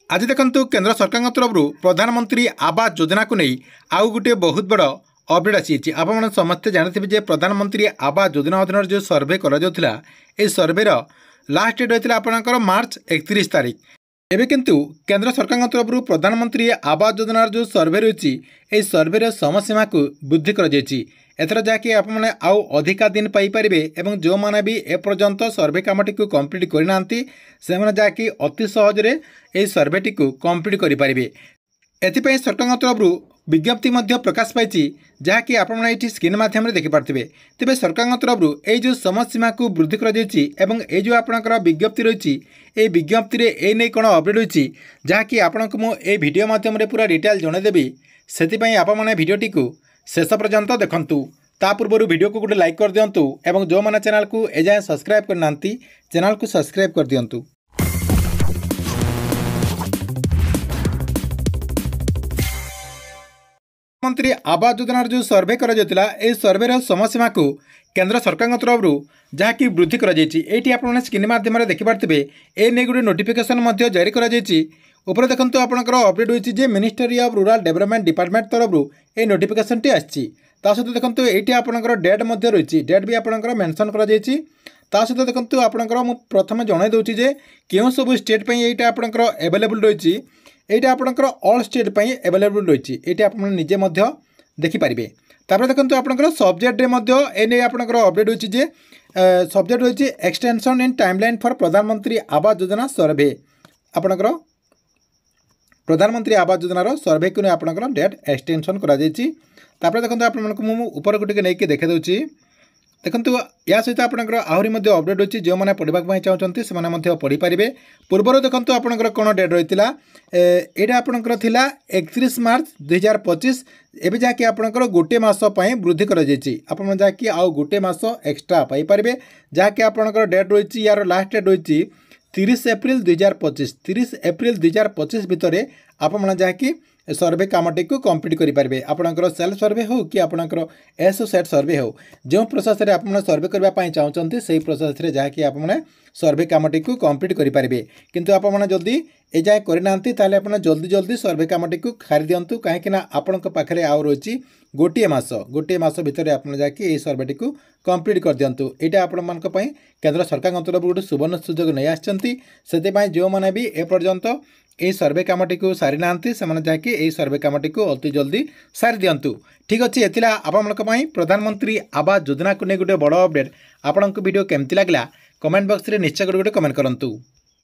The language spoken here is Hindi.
आज देखंतु केंद्र सरकार तरफ प्रधानमंत्री आवास योजना को नहीं आउ गोटे बहुत बड़ अपडेट आसी आपने समस्ते जानते प्रधानमंत्री आवास योजना अधीन जो सर्वे कर सर्वेर लास्ट डेट होता आपंकर मार्च 31 तारीख। एवं किंतु केंद्र सरकार तरफ प्रधानमंत्री आवास योजनार जो सर्वे रही सर्वेर समयसीमा को वृद्धि कर एथर जहाँकि आपने आउ अधिका दिन पाइपर एवं जो मैंने भी एपर्यंत सर्वे कामटी को कम्प्लीट करना से जहाँकि अति सहजरे यही सर्वेटी को कम्प्लीट करेंगे। एथिपाई सरकार तरफ विज्ञप्ति प्रकाश पाई जहाँकि आपड़ी स्क्रीन मध्यम देखिपे। तेज सरकार तरफ यही जो समयसीमा को वृद्धि कर जो आपंकर विज्ञप्ति रही ये विज्ञप्ति ये नहीं कौन अपडेट होती जहाँकि आपको मुझे वीडियो मध्यम पूरा डिटेल जनईदेवी से आपने भिडियोटी को शेष पर्यंत देखंतु। ता पूर्व वीडियो को गोटे लाइक कर दिंतु एवं जो मैंने चैनल को एजाए सब्सक्राइब करना चैनल को सब्सक्राइब कर दिंतु। प्रधानमंत्री आवास योजनार जो सर्वे करा सर्वेर समयसीमा को केंद्र सरकार तरफ जहाँकि वृद्धि कर स्क्रीन मध्यम देखिपे ए नहीं गोटे नोटिफिकेशन जारी कर ऊपर देखो आपंकर अपडेट होती ministry of rural development department तरफ ये नोटिफिकेशन टी आसी सहित देखो ये आपंकर डेट रही डेट भी आपंकर मेंशन कर सहित देखो आपंकर मु प्रथम जन दूसरी जे क्यों सब स्टेट ये आपंकर अवेलेबल रही ये आपंकर ऑल स्टेट अवेलेबल रही ये आप निजे देखिपारे। तापर देखो आपंकर सब्जेक्ट ये आपंकर अपडेट होती सब्जेक्ट रही एक्सटेंशन इन टाइमलाइन फॉर प्रधानमंत्री आवास योजना सर्वे आपंकर प्रधानमंत्री आवास योजनार सर्वे को आपंकर डेट एक्सटेंशन कर देखो आपको ऊपर को लेकिन देखा दूसरी देखो या सहित आपंकर आहरी अपडेट होती जो मैंने पढ़ाई चाहते से पढ़ी पारे। पूर्वर देखो आपंकर कौन डेट रही है आपंकर 31 मार्च 2025 एवं जहाँकि आपंकर गोटे मसपाई वृद्धि कर जहाँकि आउ गोटे मस एक्सट्रा पाइपर जहाँकि आपंकर डेट रही यार लास्ट डेट रही 30 एप्रिल 2025 30 एप्रिल 2025 भितर आप जहाँकि सर्वे कामटी को कम्प्लीट करेंगे। आपंकर सेल्फ सर्वे हो कि आपंकर एसओ सेट सर्वे हो जो प्रोसेस रे आप सर्वे करने चाहते से प्रोसेस रे जहाँकि आपने सर्वे कामटी को कम्प्लीट करेंगे। किंतु आपने जदि ए जाए करना आप जल्दी जल्दी सर्वे कामटी को खारी दिंतु कहीं आपण पाखे आउ रही गोटे मस भितर आप जाकि सर्वेटी को कम्प्लीट कर दिंतु। यहाँ आपण केंद्र सरकार तरफ गोटे सुवर्ण सुजोग नहीं आसपाई जो मैंने भी एपर्यंत ये सर्वे कामटी को सारी ना से जाकि सर्वे कामटी को अति जल्दी सारी दिंतु। ठीक अच्छे ये आपण प्रधानमंत्री आवास योजना को नहीं गोटे बड़ अपडेट। आपण वीडियो केमती लगला कमेंट बॉक्स में निश्चय गोटे कमेंट करूँ।